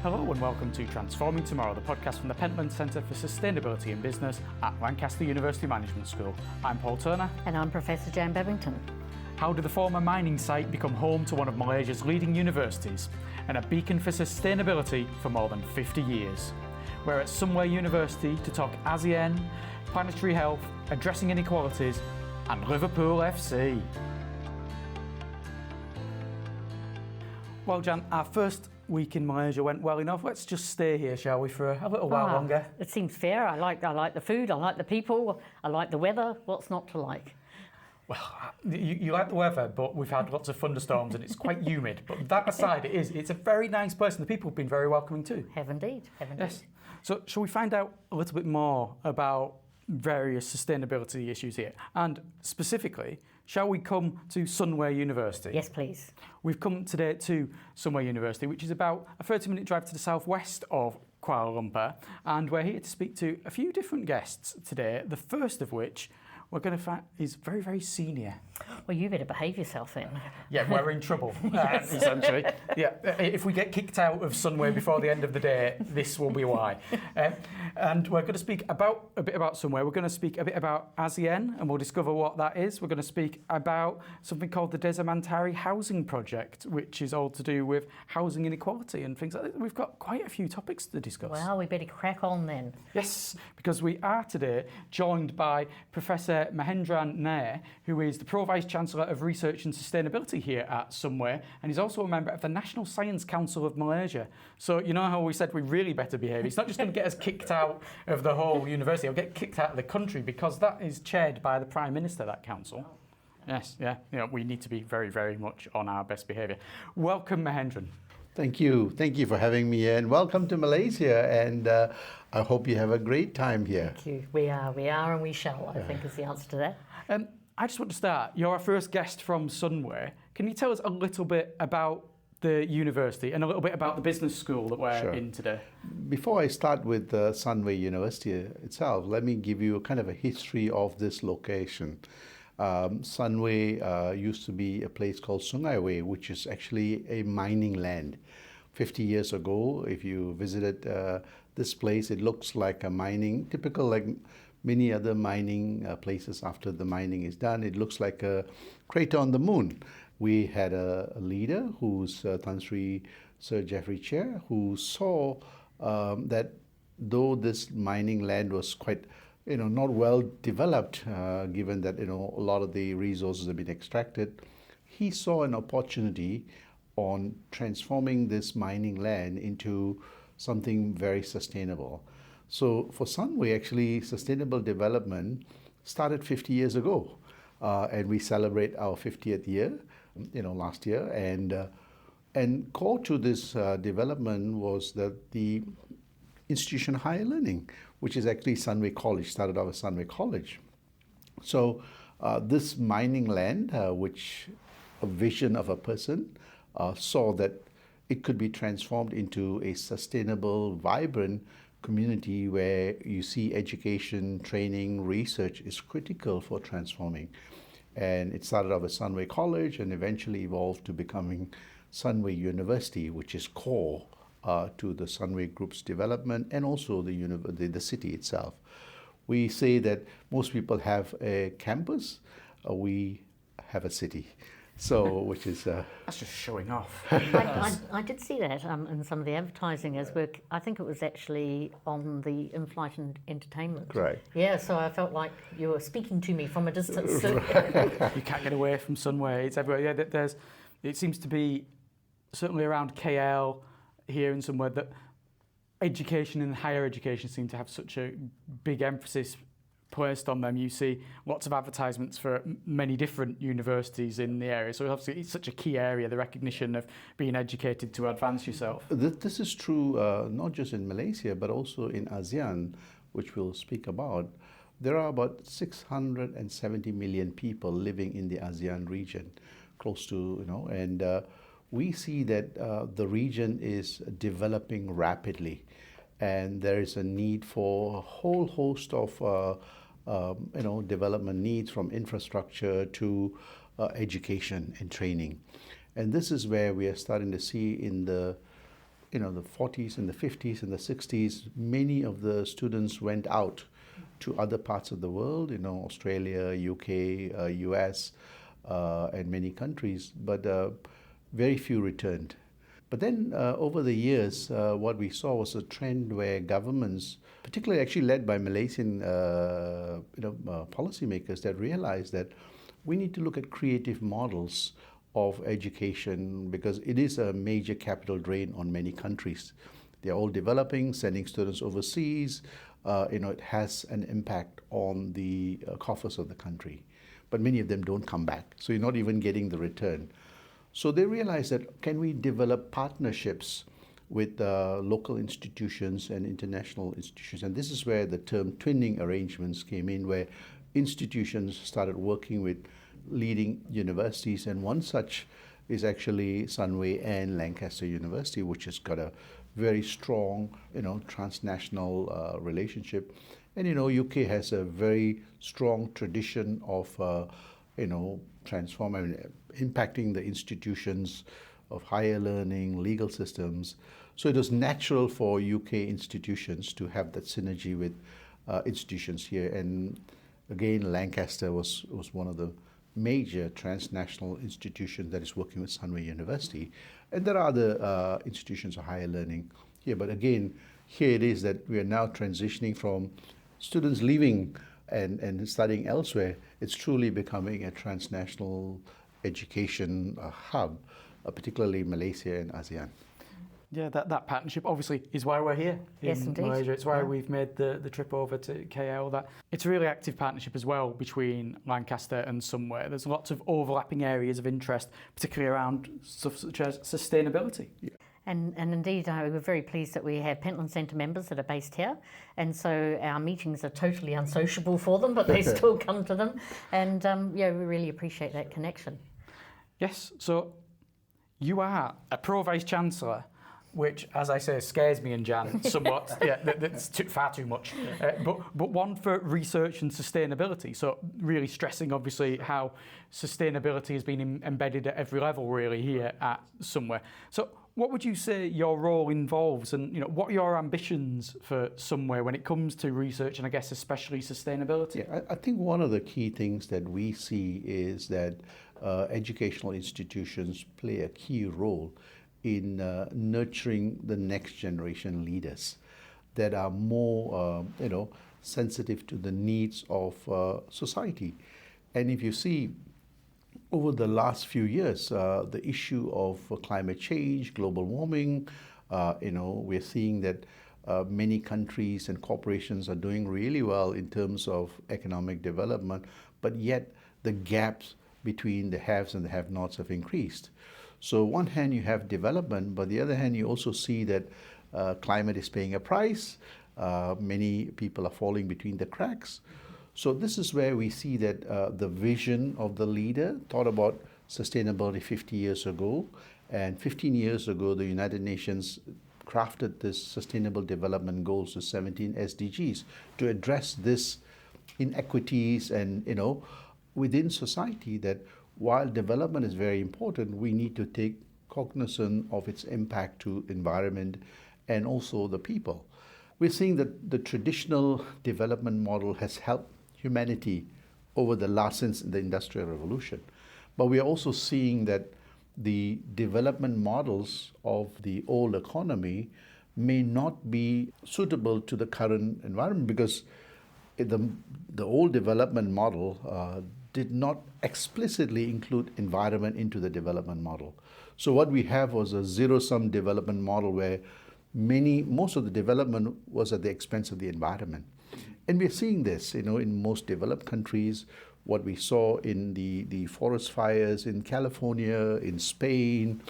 Hello and welcome to Transforming Tomorrow, the podcast from the Pentland Centre for Sustainability in Business at Lancaster University Management School. I'm Paul Turner. And I'm Professor Jane Babington. How did the former mining site become home to one of Malaysia's leading universities and a beacon for sustainability for more than 50 years? We're at Sunway University to talk ASEAN, planetary health, addressing inequalities and Liverpool FC. Well, Jan, our first week in Malaysia went well enough. Let's just stay here, shall we, for a little while longer? It seems fair. I like the food, I like the people, I like the weather. What's not to like? Well, you like the weather, but we've had lots of thunderstorms and it's quite humid. But that aside, it's a very nice place and the people have been very welcoming too. Have indeed. Yes. So shall we find out a little bit more about various sustainability issues here? And specifically, shall we come to Sunway University? Yes, please. We've come today to Sunway University, which is about a 30-minute drive to the southwest of Kuala Lumpur, and we're here to speak to a few different guests today, the first of which we're going to find is very, very senior. Well, you better behave yourself then. Yeah, we're in trouble, essentially. Yeah, if we get kicked out of Sunway before the end of the day, this will be why. And we're going to speak a bit about Sunway. We're going to speak a bit about ASEAN, and we'll discover what that is. We're going to speak about something called the Desa Mentari Housing Project, which is all to do with housing inequality and things like that. We've got quite a few topics to discuss. Well, we better crack on then. Yes, because we are today joined by Professor Mahendhiran Sanggaran, who is the Pro-Vice-Chancellor of Research and Sustainability here at Sunway, and he's also a member of the National Science Council of Malaysia. So you know how we said we really better behave? It's not just going to get us kicked out of the whole university, it'll get kicked out of the country, because that is chaired by the Prime Minister, that council. Yes, yeah, we need to be very, very much on our best behaviour. Welcome, Mahendhiran. Thank you for having me, and welcome to Malaysia, and I hope you have a great time here. Thank you. We are and we shall, I think is the answer to that. I just want to start. You're our first guest from Sunway. Can you tell us a little bit about the university and a little bit about the business school that we're in today? Before I start with Sunway University itself, let me give you a kind of a history of this location. Sunway used to be a place called Sungai, which is actually a mining land. 50 years ago, if you visited this place, it looks like a mining, typical like many other mining places after the mining is done. It looks like a crater on the moon. We had a leader who's Tan Sri Sir Geoffrey Chair, who saw that though this mining land was quite not well developed, given that a lot of the resources have been extracted, he saw an opportunity on transforming this mining land into something very sustainable. So for Sunway, actually, sustainable development started 50 years ago, and we celebrate our 50th year, last year. And core to this development was that the institution of higher learning, which is actually Sunway College, started off as Sunway College. So this mining land, which a vision of a person saw that it could be transformed into a sustainable, vibrant community where you see education, training, research is critical for transforming. And it started off as Sunway College and eventually evolved to becoming Sunway University, which is core to the Sunway Group's development and also the city itself. We say that most people have a campus, we have a city. So, which is... That's just showing off. I did see that in some of the advertising as work. I think it was actually on the in-flight entertainment. Right. Yeah, so I felt like you were speaking to me from a distance. You can't get away from Sunway. It's everywhere. Yeah, it seems to be, certainly around KL, here in somewhere, that education and higher education seem to have such a big emphasis placed on them. You see lots of advertisements for many different universities in the area. So obviously it's such a key area, the recognition of being educated to advance yourself. This is true not just in Malaysia, but also in ASEAN, which we'll speak about. There are about 670 million people living in the ASEAN region, close to, and we see that the region is developing rapidly, and there is a need for a whole host of development needs, from infrastructure to education and training. And this is where we are starting to see in the the 40s and the 50s and the 60s, many of the students went out to other parts of the world, Australia, UK, US, and many countries, but very few returned. But then over the years, what we saw was a trend where governments, particularly actually led by Malaysian policymakers, that realized that we need to look at creative models of education because it is a major capital drain on many countries. They're all developing, sending students overseas. It has an impact on the coffers of the country. But many of them don't come back. So you're not even getting the return. So they realized that can we develop partnerships with local institutions and international institutions? And this is where the term twinning arrangements came in, where institutions started working with leading universities, and one such is actually Sunway and Lancaster University, which has got a very strong, transnational relationship. And UK has a very strong tradition of, impacting the institutions of higher learning, legal systems. So it was natural for UK institutions to have that synergy with institutions here. And again, Lancaster was one of the major transnational institutions that is working with Sunway University. And there are other institutions of higher learning here. But again, here it is that we are now transitioning from students leaving and studying elsewhere. It's truly becoming a transnational education hub, particularly Malaysia and ASEAN. Yeah, that partnership obviously is why we're here in Yes, indeed. Malaysia. It's why we've made the trip over to KL. That it's a really active partnership as well between Lancaster and Sunway. There's lots of overlapping areas of interest, particularly around stuff such as sustainability. Yeah. And indeed, we're very pleased that we have Pentland Centre members that are based here. And so our meetings are totally unsociable for them, but they still come to them. And we really appreciate that connection. Yes, so you are a Pro-Vice-Chancellor, which, as I say, scares me and Jan somewhat. Yeah, that's far too much. But one for research and sustainability. So really stressing, obviously, how sustainability has been embedded at every level, really, here at Sunway. So what would you say your role involves, and what are your ambitions for Sunway when it comes to research and I guess especially sustainability? Yeah, I think one of the key things that we see is that educational institutions play a key role in nurturing the next generation leaders that are more, sensitive to the needs of society. And if you see over the last few years, the issue of climate change, global warming, we're seeing that many countries and corporations are doing really well in terms of economic development, but yet the gaps between the haves and the have-nots have increased. So on one hand, you have development, but the other hand, you also see that climate is paying a price. Many people are falling between the cracks. So this is where we see that the vision of the leader thought about sustainability 50 years ago. And 15 years ago, the United Nations crafted this Sustainable Development Goals, the 17 SDGs, to address this inequities and, within society, that while development is very important, we need to take cognizance of its impact to environment and also the people. We're seeing that the traditional development model has helped humanity over the last, since the Industrial Revolution. But we are also seeing that the development models of the old economy may not be suitable to the current environment because the old development model did not explicitly include environment into the development model. So what we have was a zero-sum development model where most of the development was at the expense of the environment. And we're seeing this, in most developed countries, what we saw in the forest fires in California, in Spain,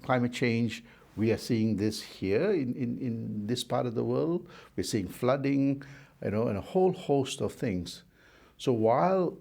climate change. We are seeing this here in this part of the world. We're seeing flooding, and a whole host of things. So while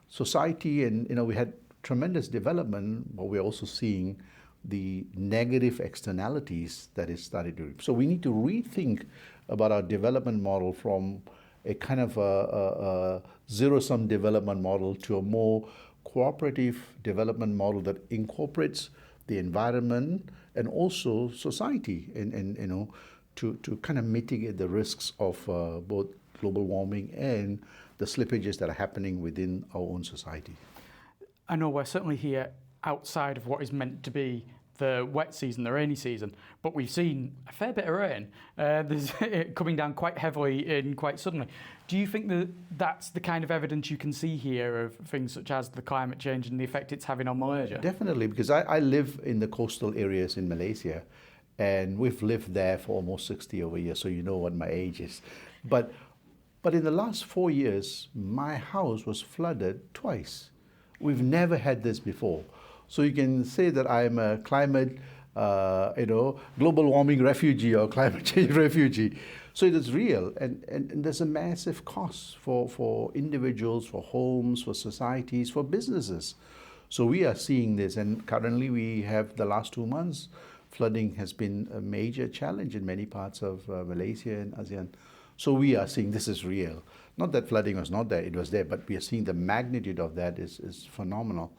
society and, we had tremendous development, but we're also seeing the negative externalities that is starting to. So we need to rethink about our development model from a kind of a zero-sum development model to a more cooperative development model that incorporates the environment and also society, and to kind of mitigate the risks of both global warming and the slippages that are happening within our own society. I know we're certainly here outside of what is meant to be the wet season, the rainy season, but we've seen a fair bit of rain. There's coming down quite heavily and quite suddenly. Do you think that that's the kind of evidence you can see here of things such as the climate change and the effect it's having on Malaysia? Definitely, because I live in the coastal areas in Malaysia, and we've lived there for almost 60 over years, so you know what my age is. But in the last 4 years, my house was flooded twice. We've never had this before. So you can say that I'm a climate, global warming refugee or climate change refugee. So it is real, and there's a massive cost for individuals, for homes, for societies, for businesses. So we are seeing this, and currently we have the last 2 months, flooding has been a major challenge in many parts of Malaysia and ASEAN. So we are seeing this is real. Not that flooding was not there, it was there, but we are seeing the magnitude of that is phenomenal.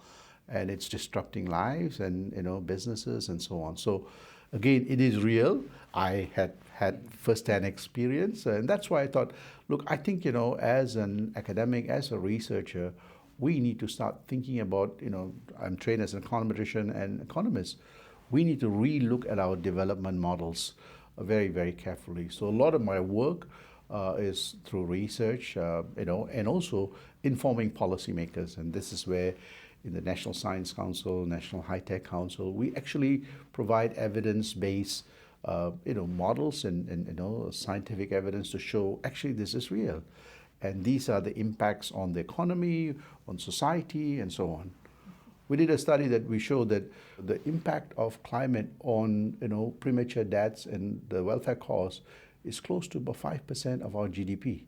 And it's disrupting lives and businesses and so on. So again, it is real. I had first-hand experience, and that's why I thought, look, I think as an academic, as a researcher, we need to start thinking about, I'm trained as an econometrician and economist. We need to re-look at our development models very, very carefully. So a lot of my work is through research, and also informing policymakers, and this is where in the National Science Council, National High Tech Council, we actually provide evidence-based, models and scientific evidence to show actually this is real, and these are the impacts on the economy, on society, and so on. We did a study that we showed that the impact of climate on premature deaths and the welfare costs is close to about 5% of our GDP,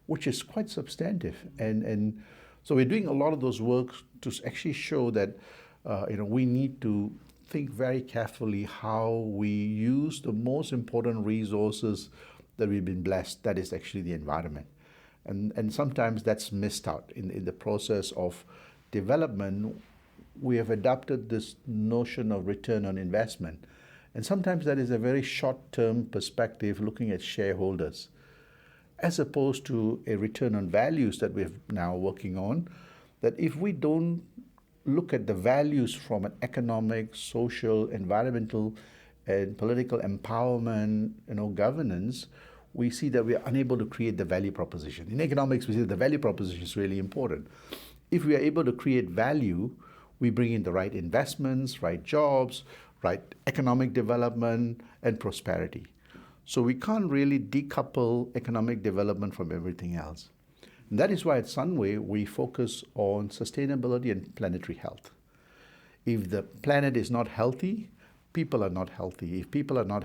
which is quite substantive, and so we're doing a lot of those works to actually show that we need to think very carefully how we use the most important resources that we've been blessed, that is actually the environment. And sometimes that's missed out in the process of development. We have adopted this notion of return on investment. And sometimes that is a very short-term perspective looking at shareholders, as opposed to a return on values that we're now working on, that if we don't look at the values from an economic, social, environmental, and political empowerment, governance, we see that we are unable to create the value proposition. In economics, we see that the value proposition is really important. If we are able to create value, we bring in the right investments, right jobs, right economic development, and prosperity. So we can't really decouple economic development from everything else. And that is why at Sunway, we focus on sustainability and planetary health. If the planet is not healthy, people are not healthy. If people are not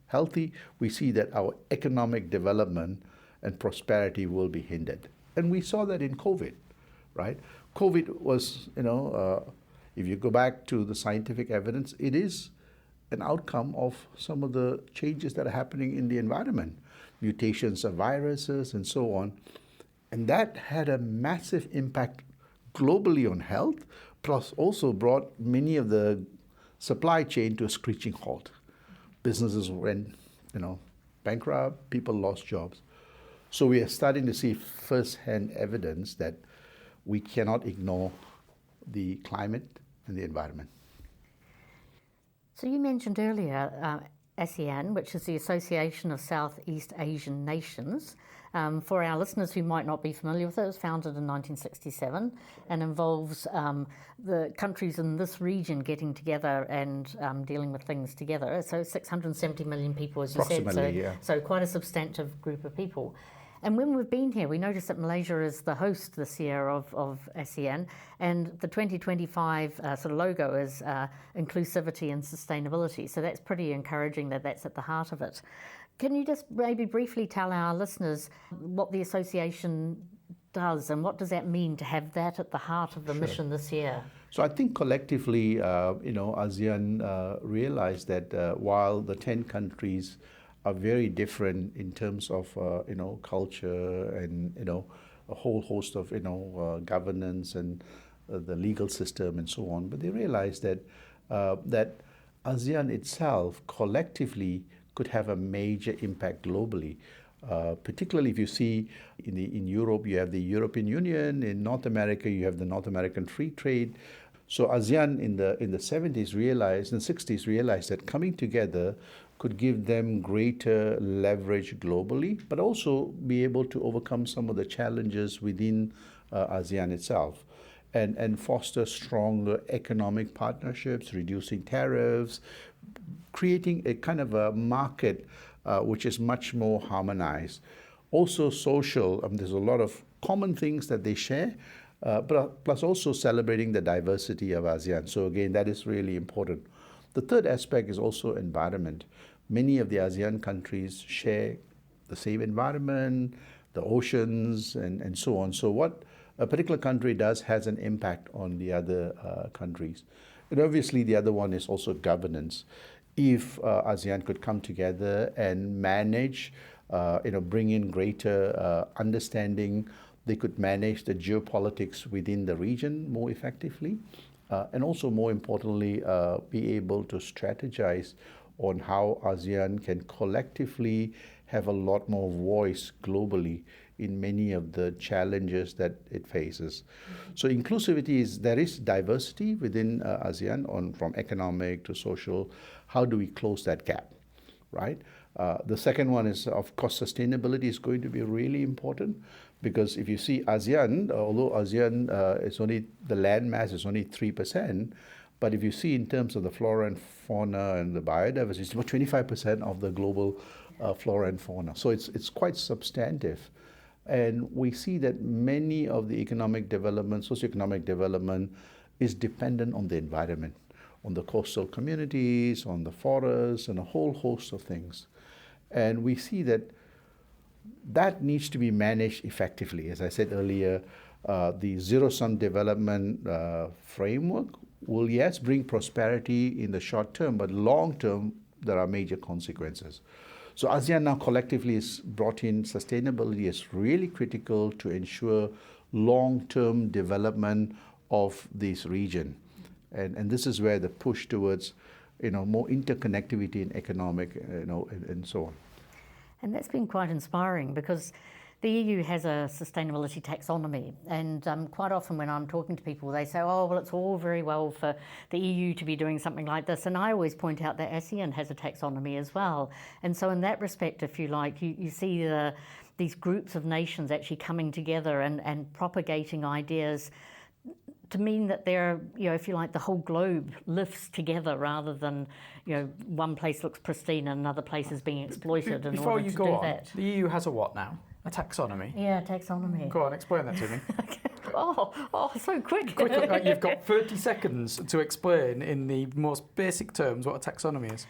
healthy, we see that our economic development and prosperity will be hindered. And we saw that in COVID, right? COVID was, if you go back to the scientific evidence, it is an outcome of some of the changes that are happening in the environment, mutations of viruses and so on. And that had a massive impact globally on health, plus also brought many of the supply chain to a screeching halt. Businesses went, bankrupt, people lost jobs. So we are starting to see first-hand evidence that we cannot ignore the climate and the environment. So you mentioned earlier ASEAN, which is the Association of Southeast Asian Nations. For our listeners who might not be familiar with it, it was founded in 1967 and involves the countries in this region getting together and dealing with things together. So 670 million people, as you said, yeah. So quite a substantive group of people. And when we've been here, we noticed that Malaysia is the host this year of ASEAN, and the 2025 sort of logo is inclusivity and sustainability. So that's pretty encouraging that that's at the heart of it. Can you just maybe briefly tell our listeners what the association does and what does that mean to have that at the heart of the mission this year? So I think collectively, ASEAN realized that while the 10 countries are very different in terms of culture and a whole host of governance and the legal system and so on, but they realized that that ASEAN itself collectively could have a major impact globally. Particularly if you see in Europe, you have the European Union. In North America, you have the North American Free Trade. So ASEAN in the 70s realized, in the 60s realized that coming together could give them greater leverage globally, but also be able to overcome some of the challenges within ASEAN itself, and foster stronger economic partnerships, reducing tariffs, creating a kind of a market which is much more harmonized. Also social, there's a lot of common things that they share, but plus also celebrating the diversity of ASEAN. So again, that is really important. The third aspect is also environment. Many of the ASEAN countries share the same environment, the oceans, and so on. So what a particular country does has an impact on the other countries. And obviously the other one is also governance. If ASEAN could come together and manage, bring in greater understanding, they could manage the geopolitics within the region more effectively, and also more importantly, be able to strategize on how ASEAN can collectively have a lot more voice globally in many of the challenges that it faces. So inclusivity is, there is diversity within ASEAN from economic to social. How do we close that gap, right? The second one is, of course, sustainability is going to be really important, because if you see ASEAN, although ASEAN is only, the land mass is only 3%, but if you see in terms of the flora and fauna and the biodiversity, it's about 25% of the global flora and fauna. So it's quite substantive. And we see that many of the economic development, socioeconomic development, is dependent on the environment, on the coastal communities, on the forests, and a whole host of things. And we see that that needs to be managed effectively. As I said earlier, the zero-sum development framework will, yes, bring prosperity in the short term, but long term, there are major consequences. So ASEAN now collectively has brought in sustainability as really critical to ensure long-term development of this region. And this is where the push towards, more interconnectivity in economic, and so on. And that's been quite inspiring, because the EU has a sustainability taxonomy, and quite often when I'm talking to people, they say, oh, well, it's all very well for the EU to be doing something like this. And I always point out that ASEAN has a taxonomy as well. And so in that respect, if you like, you see these groups of nations actually coming together and propagating ideas to mean that they're, if you like, the whole globe lifts together, rather than, one place looks pristine and another place is being exploited in order to do that. The EU has a what now? A taxonomy? Yeah, taxonomy. Go on, explain that to me. Oh, so quick. You've got 30 seconds to explain in the most basic terms what a taxonomy is.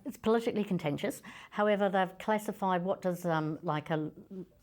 It's politically contentious. However, they've classified what does like a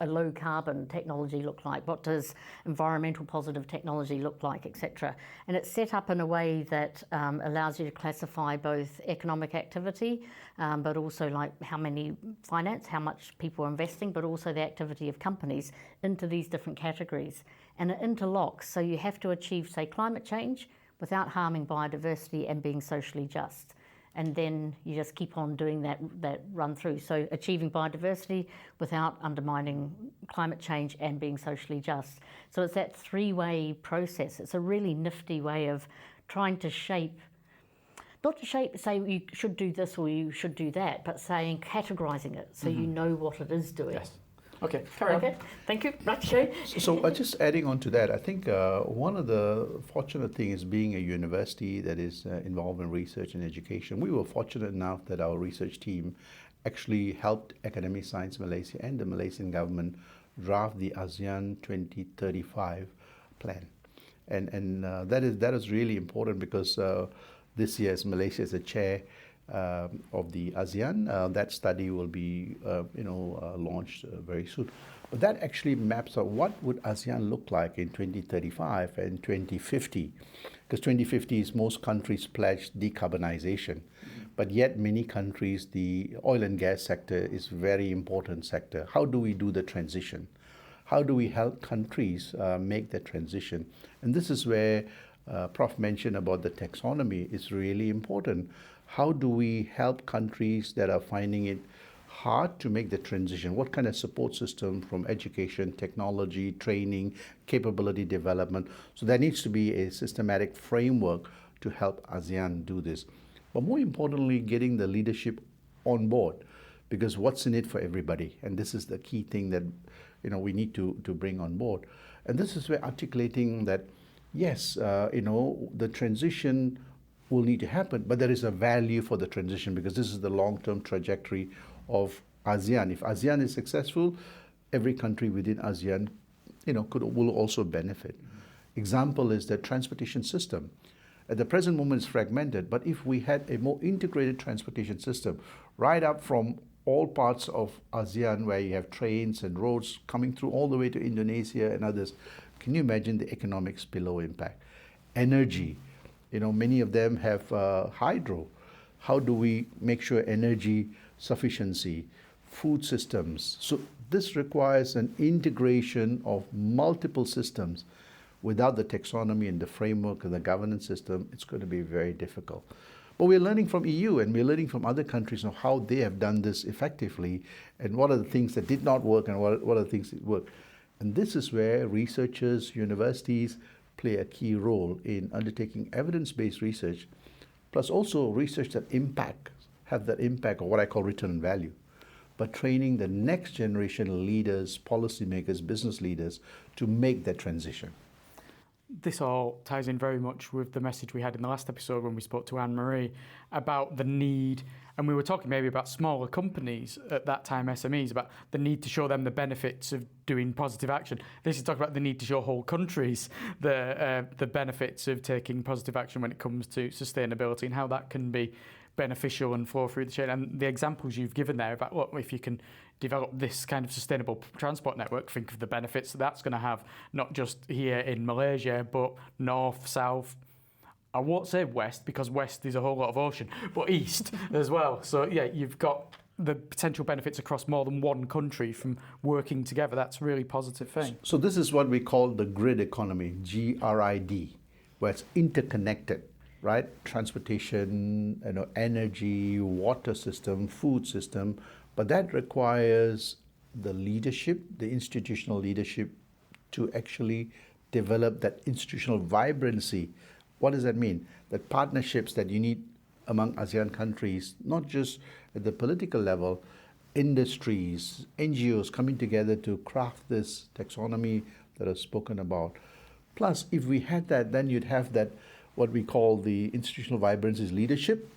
low carbon technology look like, what does environmental positive technology look like, etc. And it's set up in a way that allows you to classify both economic activity, but also like how many finance, how much people are investing, but also the activity of companies into these different categories. And it interlocks, so you have to achieve, say, climate change without harming biodiversity and being socially just. And then you just keep on doing that run through. So achieving biodiversity without undermining climate change and being socially just. So it's that three-way process. It's a really nifty way of trying to shape, not to shape, say you should do this or you should do that, but saying, categorising it so you know what it is doing. Yes. Okay, carry on. Thank you. Right. So just adding on to that, I think one of the fortunate things being a university that is involved in research and education, we were fortunate enough that our research team actually helped Academic Science Malaysia and the Malaysian government draft the ASEAN 2035 plan. And that is really important, because this year, as Malaysia is a chair of the ASEAN, that study will be launched very soon. But that actually maps out what would ASEAN look like in 2035 and 2050, because 2050 is most countries pledged decarbonization, but yet many countries, the oil and gas sector is very important sector. How do we do the transition? How do we help countries make the transition? And this is where Prof mentioned about the taxonomy is really important. how do we help countries that are finding it hard to make the transition? What kind of support system from education, technology, training, capability development? So there needs to be a systematic framework to help ASEAN do this. But more importantly, getting the leadership on board, because what's in it for everybody? And this is the key thing that we need to bring on board. And this is where articulating that, yes, the transition will need to happen, but there is a value for the transition, because this is the long-term trajectory of ASEAN. If ASEAN is successful, every country within ASEAN, will also benefit. Example is the transportation system. At the present moment, it's fragmented, but if we had a more integrated transportation system, right up from all parts of ASEAN, where you have trains and roads coming through all the way to Indonesia and others, can you imagine the economic spillover impact? Energy, many of them have hydro. How do we make sure energy sufficiency, food systems? So this requires an integration of multiple systems. Without the taxonomy and the framework and the governance system, it's going to be very difficult. But we're learning from EU and we're learning from other countries on how they have done this effectively and what are the things that did not work and what are the things that work. And this is where researchers, universities play a key role in undertaking evidence-based research, plus also research that have that impact, or what I call return on value, but training the next generation leaders, policymakers, business leaders to make that transition. This all ties in very much with the message we had in the last episode when we spoke to Anne-Marie about the need, and we were talking maybe about smaller companies at that time, SMEs, about the need to show them the benefits of doing positive action. This is talking about the need to show whole countries the benefits of taking positive action when it comes to sustainability and how that can be beneficial and flow through the chain. And the examples you've given there about, look, if you can develop this kind of sustainable transport network, think of the benefits that's going to have, not just here in Malaysia, but north, south, I won't say west, because west is a whole lot of ocean, but east as well. So yeah, you've got the potential benefits across more than one country from working together. That's a really positive thing. So this is what we call the grid economy, GRID, where it's interconnected, right? Transportation, energy, water system, food system, but that requires the leadership, the institutional leadership, to actually develop that institutional vibrancy. What does that mean? That partnerships that you need among ASEAN countries, not just at the political level, industries, NGOs coming together to craft this taxonomy that I've spoken about. Plus, if we had that, then you'd have that, what we call the institutional vibrancy is leadership,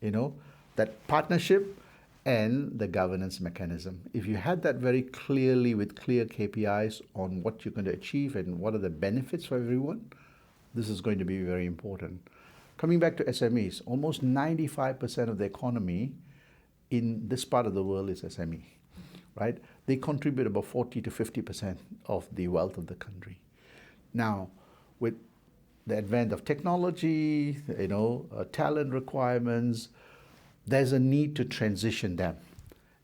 that partnership, and the governance mechanism. If you had that very clearly with clear KPIs on what you're going to achieve and what are the benefits for everyone, this is going to be very important. Coming back to SMEs, almost 95% of the economy in this part of the world is SME, right? They contribute about 40 to 50% of the wealth of the country. Now, with the advent of technology, talent requirements, there's a need to transition them.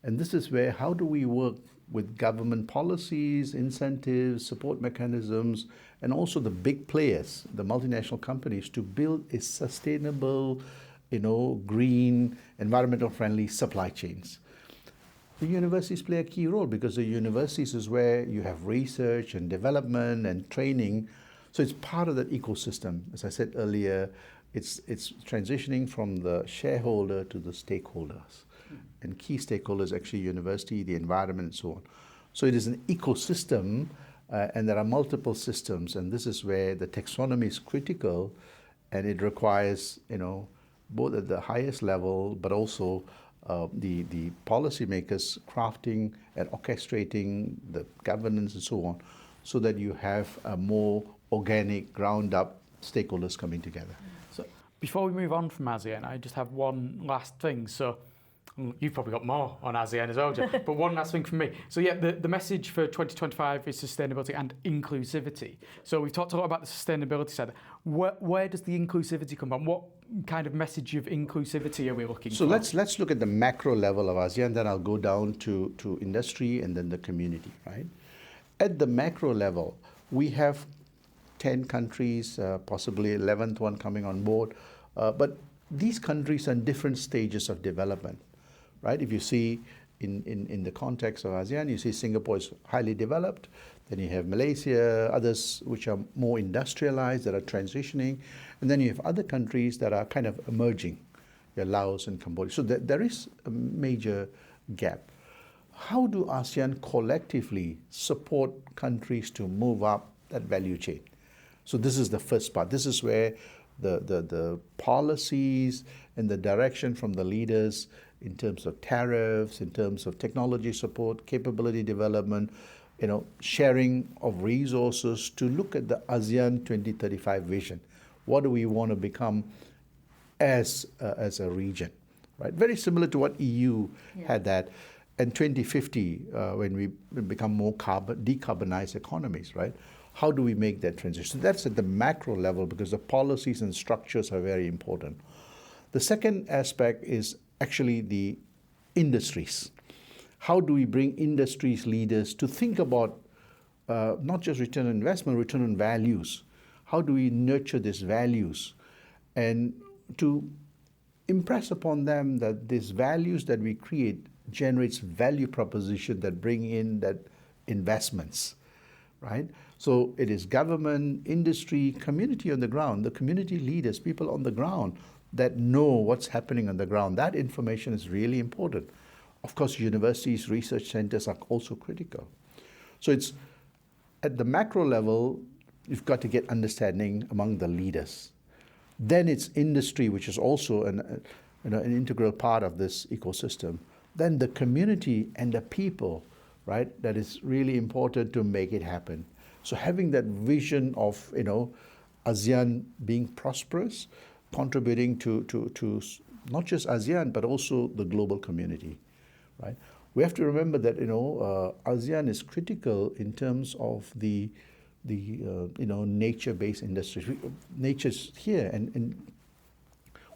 And this is where, how do we work with government policies, incentives, support mechanisms, and also the big players, the multinational companies, to build a sustainable, green, environmental friendly supply chains. The universities play a key role, because the universities is where you have research and development and training. So it's part of that ecosystem. As I said earlier, it's transitioning from the shareholder to the stakeholders. And key stakeholders actually university, the environment, and so on. So it is an ecosystem, and there are multiple systems, and this is where the taxonomy is critical, and it requires, both at the highest level, but also the policymakers crafting and orchestrating the governance and so on, so that you have a more organic, ground-up stakeholders coming together. So before we move on from ASEAN, I just have one last thing. So you've probably got more on ASEAN as well, Jeff, but one last thing from me. So yeah, the message for 2025 is sustainability and inclusivity. So we've talked a lot about the sustainability side. Where does the inclusivity come from? What kind of message of inclusivity are we looking for? So let's look at the macro level of ASEAN, then I'll go down to industry and then the community, right? At the macro level, we have 10 countries, possibly 11th one coming on board, but these countries are in different stages of development, right? If you see in the context of ASEAN, you see Singapore is highly developed, then you have Malaysia, others which are more industrialized that are transitioning, and then you have other countries that are kind of emerging, Laos and Cambodia. So there is a major gap. How do ASEAN collectively support countries to move up that value chain? So this is the first part. This is where the policies and the direction from the leaders in terms of tariffs, in terms of technology support, capability development, sharing of resources to look at the ASEAN 2035 vision. What do we want to become as a region, right? Very similar to what EU had that. And 2050, when we become more decarbonized economies, right? How do we make that transition? That's at the macro level because the policies and structures are very important. The second aspect is actually the industries. How do we bring industries leaders to think about not just return on investment, return on values? How do we nurture these values and to impress upon them that these values that we create generates value proposition that bring in that investments, right? So it is government, industry, community on the ground, the community leaders, people on the ground that know what's happening on the ground. That information is really important. Of course, universities, research centers are also critical. So it's at the macro level, you've got to get understanding among the leaders. Then it's industry, which is also an integral part of this ecosystem. Then the community and the people, right? That is really important to make it happen. So having that vision of, ASEAN being prosperous, contributing to not just ASEAN, but also the global community, right? We have to remember that, ASEAN is critical in terms of the nature-based industries. Nature's here, and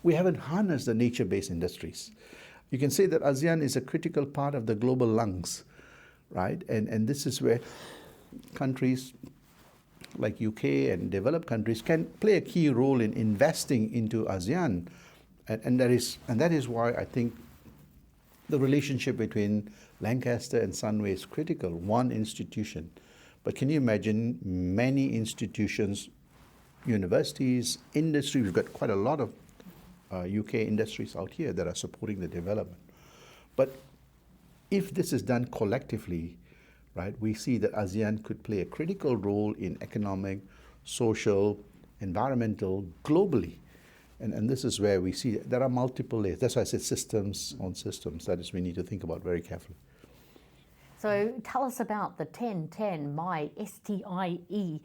we haven't harnessed the nature-based industries. You can say that ASEAN is a critical part of the global lungs, right? And this is where countries like UK and developed countries can play a key role in investing into ASEAN. And that is why I think the relationship between Lancaster and Sunway is critical, one institution. But can you imagine many institutions, universities, industry, we've got quite a lot of UK industries out here that are supporting the development. But if this is done collectively, right, we see that ASEAN could play a critical role in economic, social, environmental, globally. And this is where we see there are multiple layers. That's why I said systems on systems. That is, we need to think about very carefully. So tell us about the 10-10, my STIE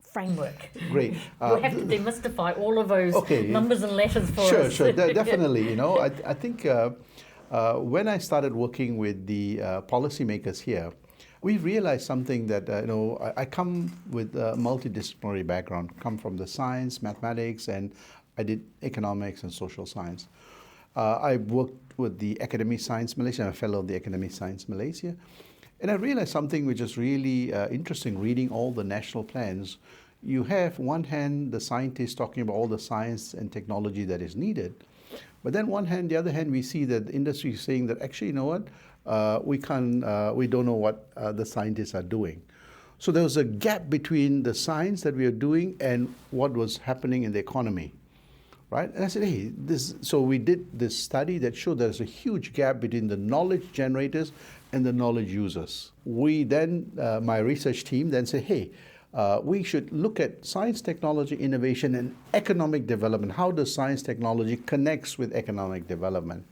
framework. Great. You'll have to demystify all of those numbers and letters for us. Sure, definitely. I think when I started working with the policymakers here, we realized something that, I come with a multidisciplinary background, come from the science, mathematics, and I did economics and social science. I worked with the Academy Science Malaysia. I'm a fellow of the Academy Science Malaysia. And I realized something which is really interesting reading all the national plans. You have, one hand, the scientists talking about all the science and technology that is needed. But then the other hand, we see that the industry is saying that actually, you know what, we don't know what the scientists are doing. So there was a gap between the science that we are doing and what was happening in the economy, right? And I said, hey, so we did this study that showed there's a huge gap between the knowledge generators and the knowledge users. We then, my research team then said, hey, we should look at science, technology, innovation, and economic development. How does science technology connects with economic development?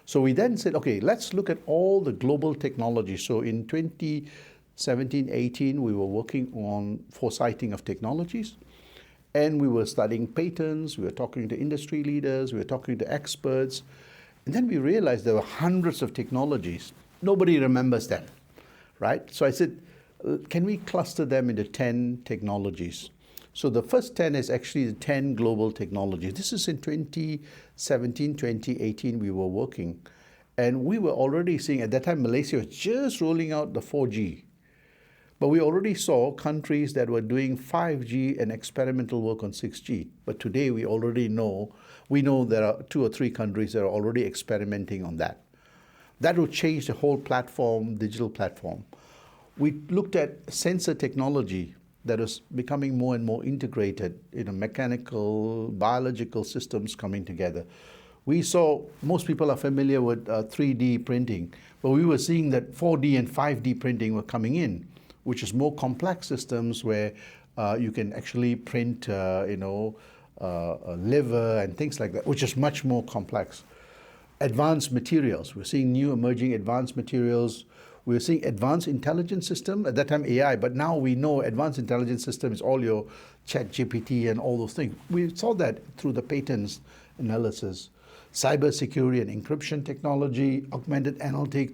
So we then said, okay, let's look at all the global technology. So in 2017-18, we were working on foresighting of technologies. And we were studying patents, we were talking to industry leaders, we were talking to experts. And then we realized there were hundreds of technologies. Nobody remembers them, right? So I said, can we cluster them into 10 technologies? So the first 10 is actually the 10 global technologies. This is in 2017, 2018, we were working. And we were already seeing, at that time, Malaysia was just rolling out the 4G. But we already saw countries that were doing 5G and experimental work on 6G. But today we know there are 2 or 3 countries that are already experimenting on that. That will change the whole platform, digital platform. We looked at sensor technology that is becoming more and more integrated, mechanical, biological systems coming together. We saw, most people are familiar with 3D printing, but we were seeing that 4D and 5D printing were coming in, which is more complex systems where you can actually print, a liver and things like that, which is much more complex. Advanced materials, we're seeing new emerging advanced materials. We're seeing advanced intelligence system, at that time AI, but now we know advanced intelligence system is all your chat GPT and all those things. We saw that through the patents analysis. Cyber security and encryption technology, augmented analytics,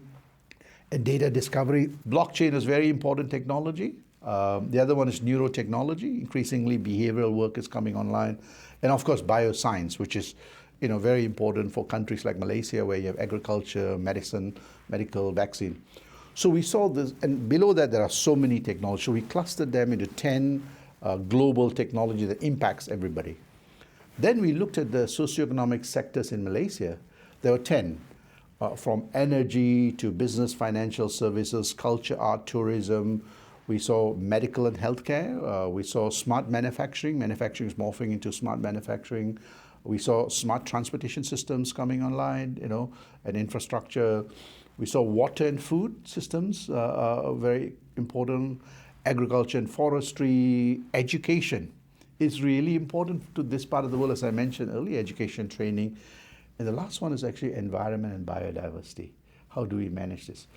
and data discovery. Blockchain is very important technology. The other one is neurotechnology. Increasingly, behavioral work is coming online. And of course, bioscience, which is very important for countries like Malaysia, where you have agriculture, medicine, medical, vaccine. So we saw this, and below that there are so many technologies. So we clustered them into 10 global technology that impacts everybody. Then we looked at the socioeconomic sectors in Malaysia. There were 10, from energy to business, financial services, culture, art, tourism. We saw medical and healthcare. We saw smart manufacturing. Manufacturing is morphing into smart manufacturing. We saw smart transportation systems coming online, and infrastructure. We saw water and food systems, very important. Agriculture and forestry. Education is really important to this part of the world, as I mentioned earlier, education, training. And the last one is actually environment and biodiversity. How do we manage this?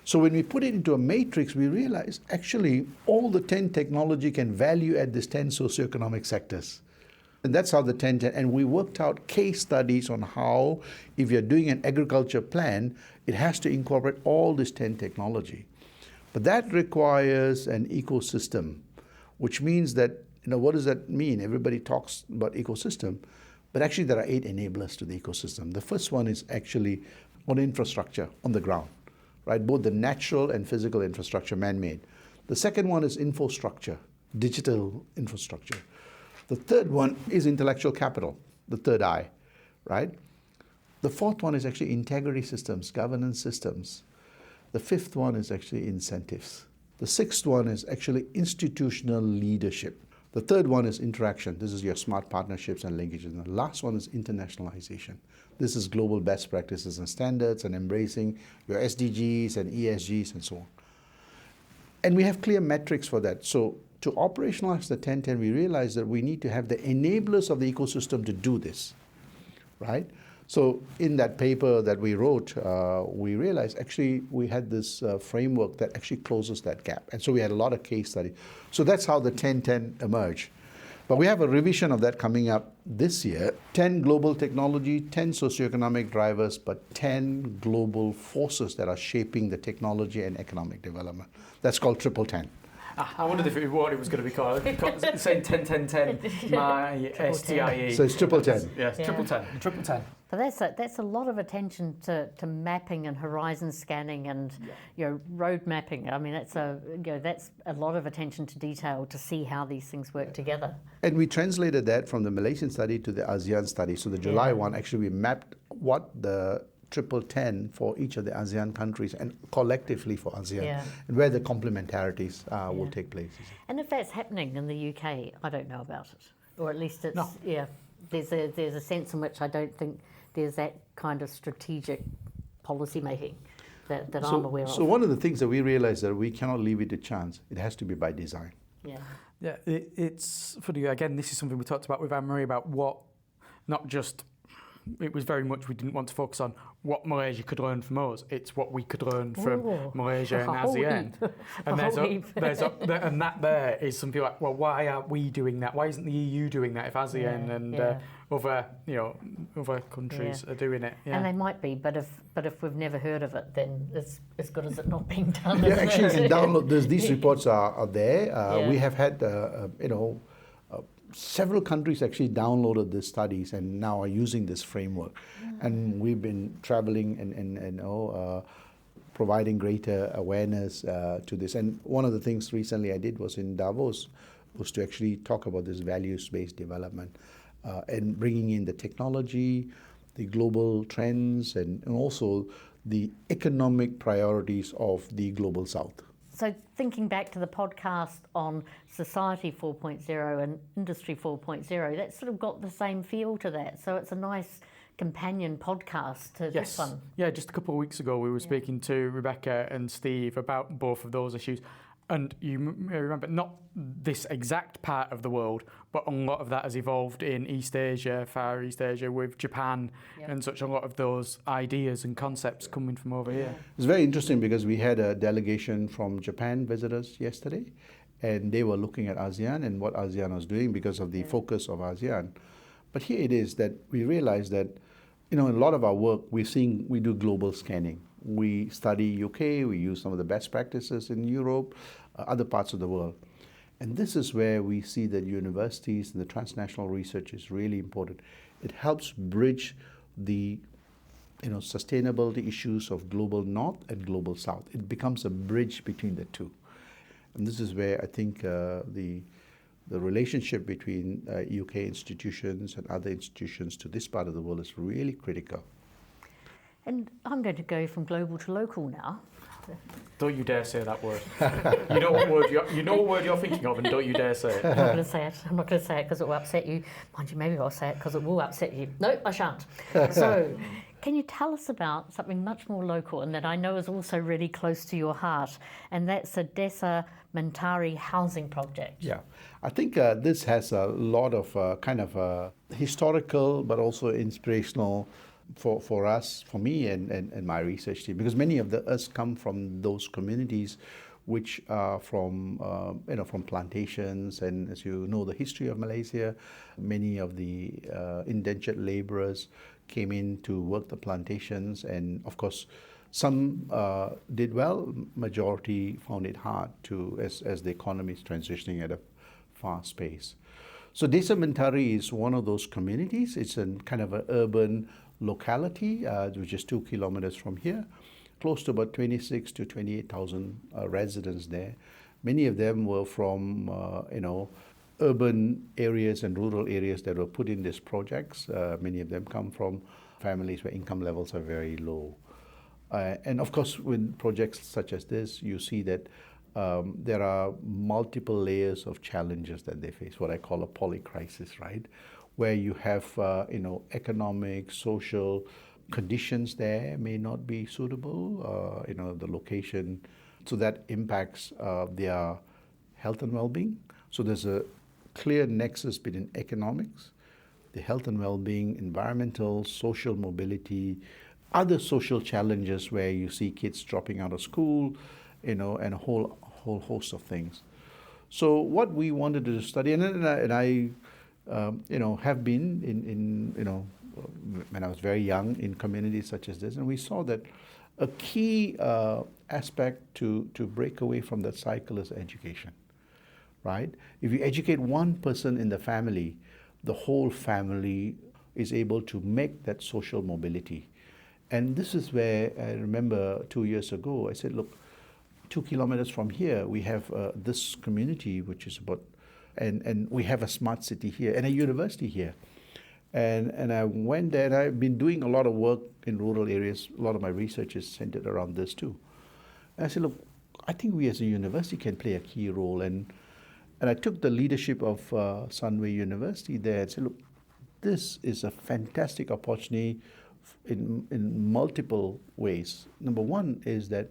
So when we put it into a matrix, we realize actually all the 10 technology can value add these 10 socioeconomic sectors. And that's how the 10, and we worked out case studies on how, if you're doing an agriculture plan, it has to incorporate all this 10 technology. But that requires an ecosystem, which means that, what does that mean? Everybody talks about ecosystem, but actually there are 8 enablers to the ecosystem. The first one is actually on infrastructure, on the ground, right? Both the natural and physical infrastructure, man-made. The second one is infrastructure, digital infrastructure. The third one is intellectual capital, the third I, right? The fourth one is actually integrity systems, governance systems. The fifth one is actually incentives. The sixth one is actually institutional leadership. The third one is interaction. This is your smart partnerships and linkages. And the last one is internationalization. This is global best practices and standards and embracing your SDGs and ESGs and so on. And we have clear metrics for that. So to operationalize the 10-10, we realized that we need to have the enablers of the ecosystem to do this, right? So in that paper that we wrote, we realized actually we had this framework that actually closes that gap. And so we had a lot of case studies. So that's how the 10-10 emerged. But we have a revision of that coming up this year. 10 global technology, 10 socioeconomic drivers, but 10 global forces that are shaping the technology and economic development. That's called Triple 10. I wondered if what it was going to be called. Saying 10-10-10, my STIE. So it's Triple 10. Yes, yeah. Triple 10. But that's a lot of attention to mapping and horizon scanning and road mapping. I mean, that's a lot of attention to detail to see how these things work together. And we translated that from the Malaysian study to the ASEAN study. So the July one, actually we mapped what the Triple 10 for each of the ASEAN countries and collectively for ASEAN, and where the complementarities will take place. And if that's happening in the UK, I don't know about it, or at least it's There's a sense in which I don't think there's that kind of strategic policy making that I'm aware of. So one of the things that we realized that we cannot leave it to chance. It has to be by design. Yeah. It's funny. Again, this is something we talked about with Anne-Marie about what, not just. It was very much we didn't want to focus on what Malaysia could learn from us. It's what we could learn from Malaysia and ASEAN. And and that there is something like, well, why aren't we doing that? Why isn't the EU doing that if ASEAN and other countries are doing it? Yeah. And they might be, but if we've never heard of it, then it's as good as it not being done. Yeah, actually, you can download these reports are there. We have had several countries actually downloaded these studies and now are using this framework. And we've been traveling and providing greater awareness to this. And one of the things recently I did was in Davos, was to actually talk about this values-based development and bringing in the technology, the global trends, and also the economic priorities of the Global South. So thinking back to the podcast on Society 4.0 and Industry 4.0, that's sort of got the same feel to that. So it's a nice companion podcast to this one. Yeah, just a couple of weeks ago we were speaking to Rebecca and Steve about both of those issues. And you may remember, not this exact part of the world, but a lot of that has evolved in East Asia, Far East Asia, with Japan and such. A lot of those ideas and concepts coming from over here. It's very interesting because we had a delegation from Japan visit us yesterday, and they were looking at ASEAN and what ASEAN was doing because of the focus of ASEAN. But here it is that we realize that, in a lot of our work, we do global scanning. We study UK, we use some of the best practices in Europe, other parts of the world. And this is where we see that universities and the transnational research is really important. It helps bridge the sustainability issues of global north and global south. It becomes a bridge between the two. And this is where I think the relationship between UK institutions and other institutions to this part of the world is really critical. And I'm going to go from global to local now. Don't you dare say that word. You know what word you're thinking of, and don't you dare say it. I'm not going to say it. I'm not going to say it because it will upset you. Mind you, maybe I'll say it because it will upset you. No, I shan't. So, can you tell us about something much more local and that I know is also really close to your heart, and that's the Desa Mentari housing project? Yeah, I think this has a lot of historical but also inspirational for us, for me and my research team, because many of us come from those communities which are from plantations, and as you know the history of Malaysia, many of the indentured laborers came in to work the plantations, and of course some did well, majority found it hard to as the economy is transitioning at a fast pace. So Desa Mentari is one of those communities. It's a kind of an urban locality, which is 2 kilometers from here, close to about 26 to 28,000 residents there. Many of them were from, urban areas and rural areas that were put in these projects. Many of them come from families where income levels are very low. And of course, with projects such as this, you see that there are multiple layers of challenges that they face, what I call a polycrisis, right? Where you have, economic, social conditions there may not be suitable, the location, so that impacts their health and well-being. So there's a clear nexus between economics, the health and well-being, environmental, social mobility, other social challenges where you see kids dropping out of school, and a whole host of things. So what we wanted to study, and I have been in when I was very young in communities such as this, and we saw that a key aspect to break away from that cycle is education, right? If you educate one person in the family, the whole family is able to make that social mobility. And this is where I remember 2 years ago, I said, look, 2 kilometers from here, we have this community, which is about, and we have a smart city here and a university here. And I went there, and I've been doing a lot of work in rural areas. A lot of my research is centered around this too. And I said, look, I think we as a university can play a key role. And I took the leadership of Sunway University there and said, look, this is a fantastic opportunity in multiple ways. Number one is that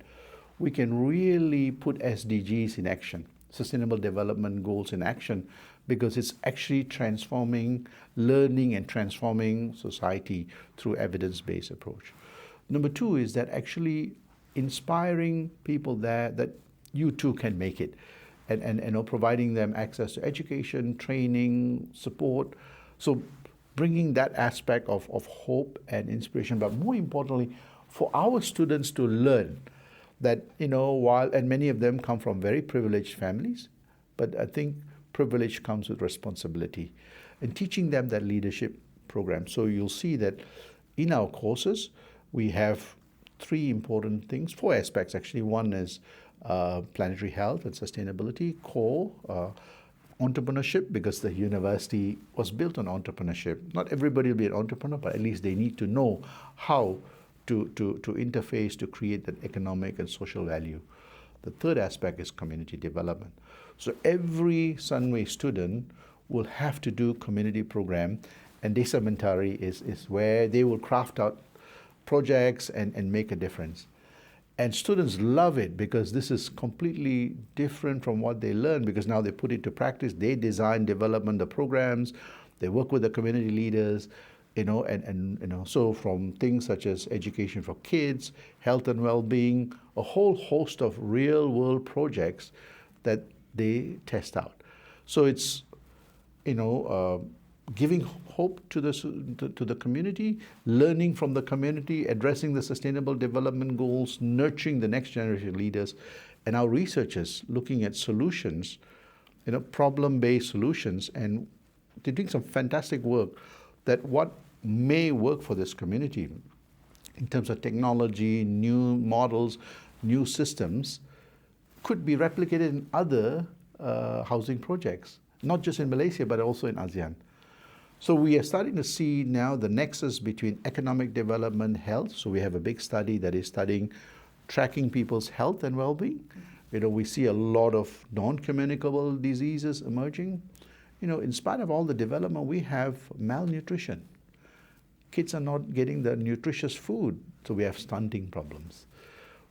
we can really put SDGs in action, Sustainable Development Goals in action, because it's actually transforming learning and transforming society through evidence-based approach. Number two is that actually inspiring people there that you too can make it, and providing them access to education, training, support. So bringing that aspect of hope and inspiration, but more importantly, for our students to learn that, while, and many of them come from very privileged families, but I think privilege comes with responsibility, and teaching them that leadership program. So you'll see that in our courses, we have three important things, four aspects actually. One is planetary health and sustainability, core, entrepreneurship, because the university was built on entrepreneurship. Not everybody will be an entrepreneur, but at least they need to know how to interface to create that economic and social value. The third aspect is community development. So every Sunway student will have to do community program, and Desa Mentari is where they will craft out projects and make a difference. And students love it because this is completely different from what they learn, because now they put it to practice. They design, development the programs, they work with the community leaders, so from things such as education for kids, health and well-being, a whole host of real-world projects that they test out. So it's, giving hope to the community, learning from the community, addressing the sustainable development goals, nurturing the next generation leaders, and our researchers looking at solutions, problem-based solutions, and they're doing some fantastic work that what may work for this community in terms of technology, new models, new systems, could be replicated in other housing projects, not just in Malaysia, but also in ASEAN. So we are starting to see now the nexus between economic development, health. So we have a big study that is studying tracking people's health and well-being. We see a lot of non-communicable diseases emerging. In spite of all the development, we have malnutrition. Kids are not getting the nutritious food, so we have stunting problems.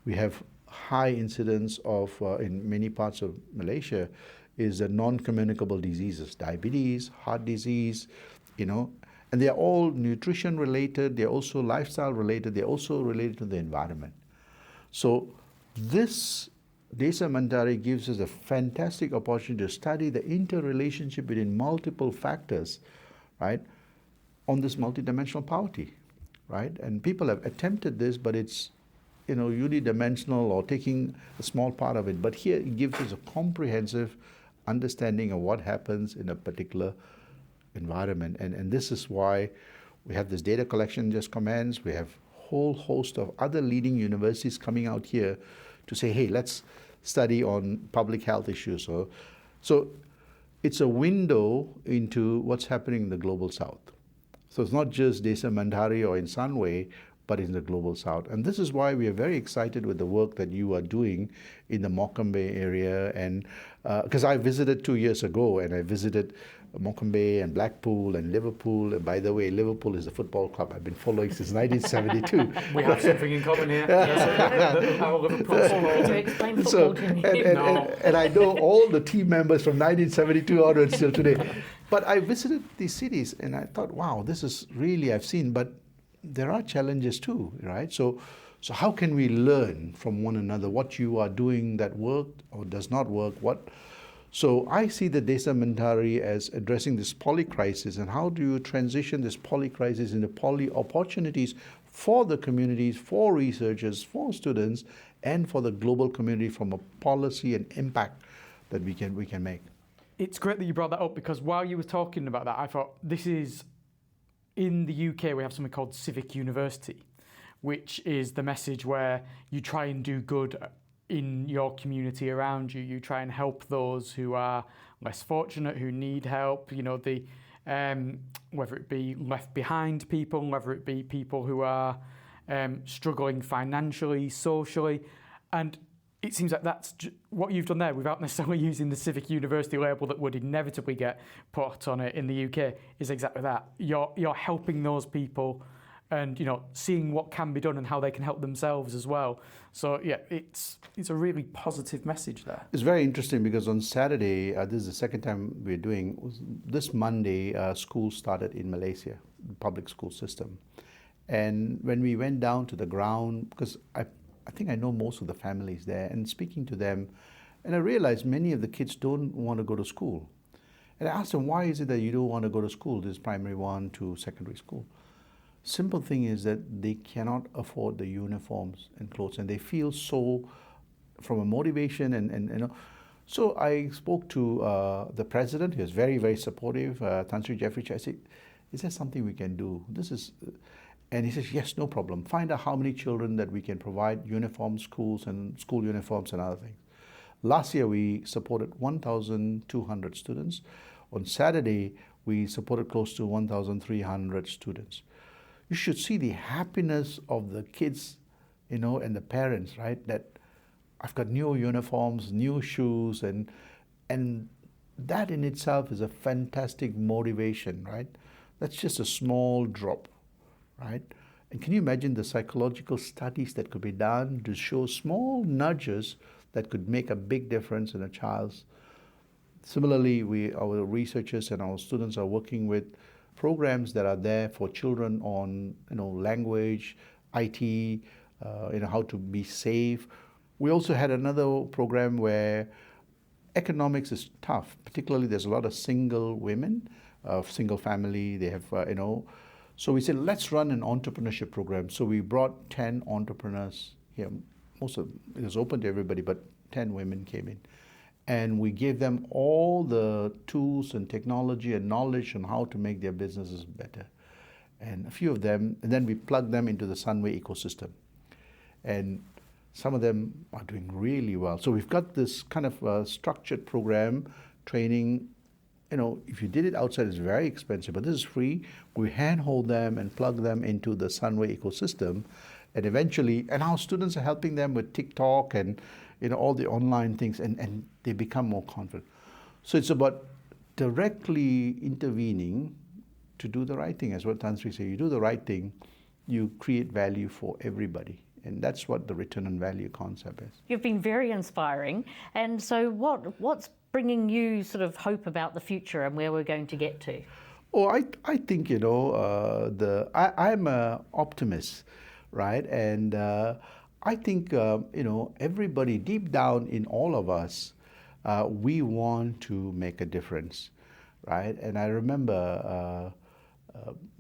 We have high incidence of, in many parts of Malaysia, is the non-communicable diseases, diabetes, heart disease, and they're all nutrition related, they're also lifestyle related, they're also related to the environment. So this Desa Mentari gives us a fantastic opportunity to study the interrelationship between multiple factors, right, on this multidimensional poverty, right? And people have attempted this, but it's, unidimensional or taking a small part of it. But here it gives us a comprehensive understanding of what happens in a particular environment. And this is why we have this data collection just commenced. We have a whole host of other leading universities coming out here to say, hey, let's study on public health issues. So it's a window into what's happening in the global south. So it's not just Desa Mentari or in Sunway, but in the global south. And this is why we are very excited with the work that you are doing in the Morecambe Bay area. And because I visited 2 years ago, and I visited Morecambe Bay and Blackpool and Liverpool. And by the way, Liverpool is the football club I've been following since 1972. We have something in common here. Our Liverpool Need to explain football to me. And I know all the team members from 1972 onwards till today. But I visited these cities and I thought, wow, this is really, I've seen, but there are challenges too, right? So how can we learn from one another what you are doing that worked or does not work? So I see the Desa Mentari as addressing this poly crisis, and how do you transition this poly crisis into poly opportunities for the communities, for researchers, for students, and for the global community from a policy and impact that we can make. It's great that you brought that up, because while you were talking about that, I thought this is, in the UK, we have something called Civic University, which is the message where you try and do good in your community around you. You try and help those who are less fortunate, who need help, whether it be left behind people, whether it be people who are struggling financially, socially. And it seems like that's what you've done there, without necessarily using the Civic University label that would inevitably get put on it in the UK, is exactly that. You're helping those people and seeing what can be done and how they can help themselves as well. So yeah, it's a really positive message there. It's very interesting because on Saturday, this is the second time we're doing, this Monday, school started in Malaysia, the public school system. And when we went down to the ground, because I think I know most of the families there, and speaking to them, and I realized many of the kids don't want to go to school. And I asked them, why is it that you don't want to go to school, this primary 1 to secondary school? Simple thing is that they cannot afford the uniforms and clothes, and they feel so, from a motivation and So I spoke to the president, who was very, very supportive, Tan Sri Jeffrey. I said, is there something we can do? And he says, yes, no problem. Find out how many children that we can provide uniforms, schools and school uniforms and other things. Last year, we supported 1,200 students. On Saturday, we supported close to 1,300 students. You should see the happiness of the kids, and the parents, right? That I've got new uniforms, new shoes, and that in itself is a fantastic motivation, right? That's just a small drop, right? And can you imagine the psychological studies that could be done to show small nudges that could make a big difference in a child's. Similarly, our researchers and our students are working with programs that are there for children on, language, IT, how to be safe. We also had another program where economics is tough. Particularly, there's a lot of single women, single family. They have, So we said, let's run an entrepreneurship program. So we brought 10 entrepreneurs here. It was open to everybody, but 10 women came in. And we gave them all the tools and technology and knowledge on how to make their businesses better. And a few of them, and then we plugged them into the Sunway ecosystem. And some of them are doing really well. So we've got this kind of structured program, training. If you did it outside, it's very expensive, but this is free. We handhold them and plug them into the Sunway ecosystem. And eventually, our students are helping them with TikTok and all the online things, and they become more confident. So it's about directly intervening to do the right thing. As what Tan Sri said, you do the right thing, you create value for everybody. And that's what the return on value concept is. You've been very inspiring. And so what's bringing you sort of hope about the future and where we're going to get to? Oh, I think, I'm an optimist, right? And I think, everybody deep down in all of us, we want to make a difference, right? And I remember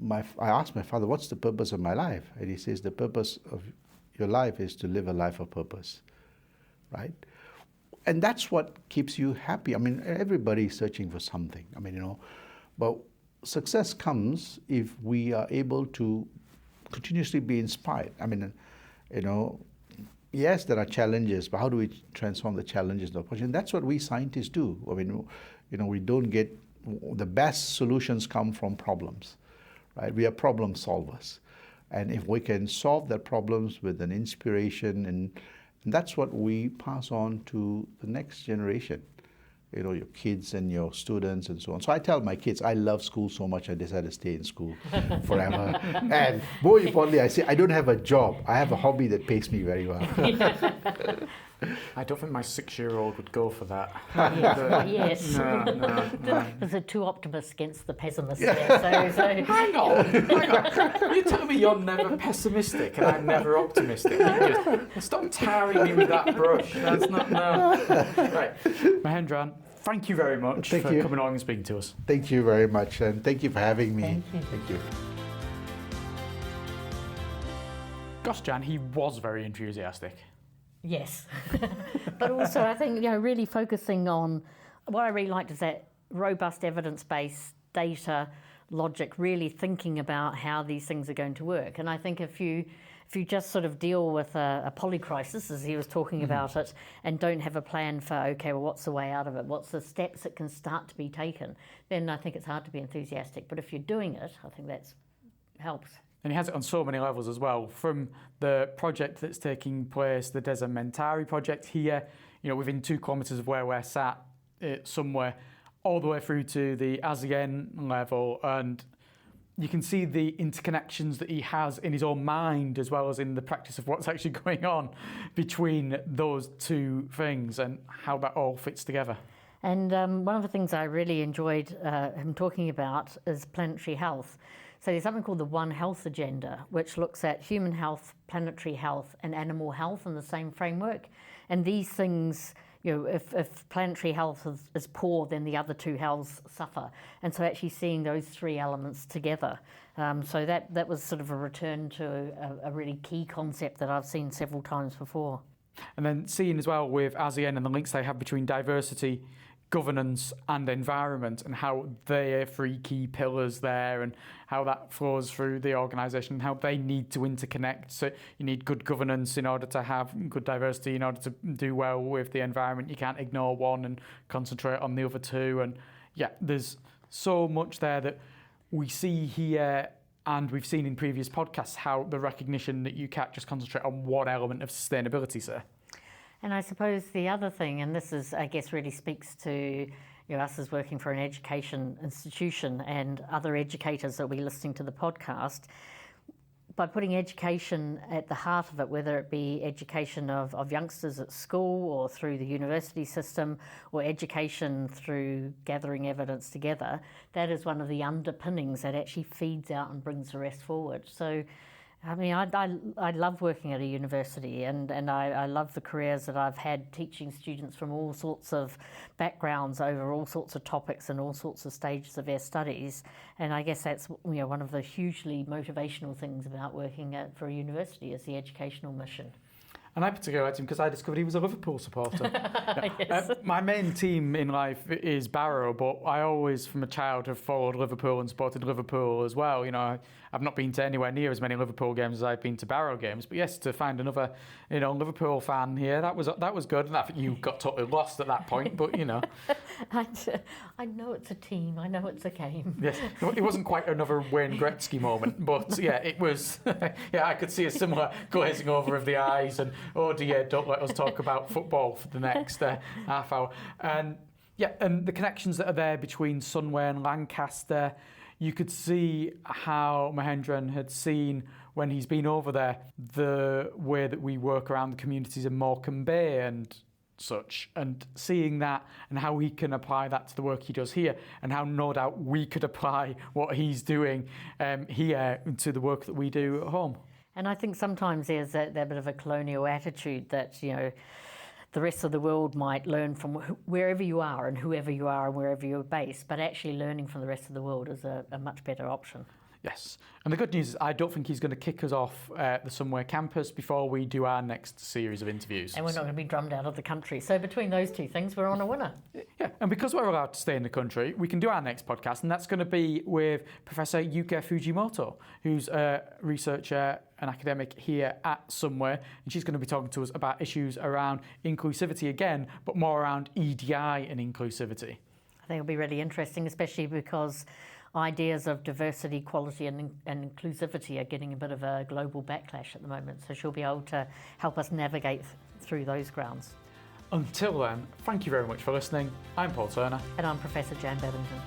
I asked my father, what's the purpose of my life? And he says, the purpose of your life is to live a life of purpose, right? And that's what keeps you happy. I mean, everybody is searching for something. But success comes if we are able to continuously be inspired. Yes, there are challenges, but how do we transform the challenges into opportunities? That's what we scientists do. We don't get the best solutions come from problems, right? We are problem solvers. And if we can solve their problems with an inspiration, and that's what we pass on to the next generation, your kids and your students and so on. So I tell my kids, I love school so much, I decided to stay in school forever. And more importantly, I say, I don't have a job. I have a hobby that pays me very well. I don't think my 6-year-old would go for that. Yes. No. There's a two optimists against the pessimists there. So. Hang on. You tell me you're never pessimistic and I'm never optimistic. Stop tarring me with that brush. That's not, no. Right. Mahendhiran, thank you very much for coming along and speaking to us. Thank you very much, and thank you for having me. Thank you. Gosh, Jan, he was very enthusiastic. Yes, but also I think really focusing on what I really liked is that robust evidence-based data logic, really thinking about how these things are going to work. And I think if you just sort of deal with a polycrisis, as he was talking about it, and don't have a plan for, okay, well, what's the way out of it? What's the steps that can start to be taken? Then I think it's hard to be enthusiastic. But if you're doing it, I think that helps. And he has it on so many levels as well, from the project that's taking place, the Desa Mentari project here, within 2 kilometres of where we're sat, somewhere, all the way through to the ASEAN level. And you can see the interconnections that he has in his own mind as well as in the practice of what's actually going on between those 2 things and how that all fits together. And one of the things I really enjoyed him talking about is planetary health. So there's something called the One Health Agenda, which looks at human health, planetary health, and animal health in the same framework. And these things, if planetary health is poor, then the other 2 healths suffer. And so actually seeing those 3 elements together. So that was sort of a return to a really key concept that I've seen several times before. And then seeing as well with ASEAN and the links they have between diversity, governance and environment, and how they're three key pillars there, and how that flows through the organisation, and how they need to interconnect. So you need good governance in order to have good diversity, in order to do well with the environment. You can't ignore one and concentrate on the other two. And yeah, there's so much there that we see here, and we've seen in previous podcasts, how the recognition that you can't just concentrate on one element of sustainability, sir. And I suppose the other thing, and this is, I guess, really speaks to us as working for an education institution and other educators that will be listening to the podcast, by putting education at the heart of it, whether it be education of youngsters at school or through the university system, or education through gathering evidence together, that is one of the underpinnings that actually feeds out and brings the rest forward. So, I mean, I love working at a university, and I love the careers that I've had teaching students from all sorts of backgrounds over all sorts of topics and all sorts of stages of their studies. And I guess that's one of the hugely motivational things about working for a university, is the educational mission. And I particularly liked him because I discovered he was a Liverpool supporter. Yes. My main team in life is Barrow, but I always, from a child, have followed Liverpool and supported Liverpool as well. I've not been to anywhere near as many Liverpool games as I've been to Barrow games. But yes, to find another, Liverpool fan here, that was good. And I think you got totally lost at that point, but I know it's a team. I know it's a game. Yes, it wasn't quite another Wayne Gretzky moment, but yeah, it was. Yeah, I could see a similar glazing over of the eyes, and oh dear, don't let us talk about football for the next half hour. And yeah, and the connections that are there between Sunway and Lancaster. You could see how Mahendhiran had seen, when he's been over there, the way that we work around the communities in Morecambe Bay and such, and seeing that and how he can apply that to the work he does here, and how no doubt we could apply what he's doing here to the work that we do at home. And I think sometimes there's that bit of a colonial attitude that, the rest of the world might learn from wherever you are and whoever you are and wherever you're based, but actually learning from the rest of the world is a much better option. Yes, and the good news is I don't think he's going to kick us off the Sunway campus before we do our next series of interviews. And we're not going to be drummed out of the country. So between those two things, we're on a winner. Yeah, and because we're allowed to stay in the country, we can do our next podcast, and that's going to be with Professor Yuka Fujimoto, who's a researcher, an academic here at Sunway, and she's going to be talking to us about issues around inclusivity again, but more around EDI and inclusivity. I think it'll be really interesting, especially because ideas of diversity, equality and inclusivity are getting a bit of a global backlash at the moment. So she'll be able to help us navigate through those grounds. Until then, thank you very much for listening. I'm Paul Turner. And I'm Professor Jan Babington.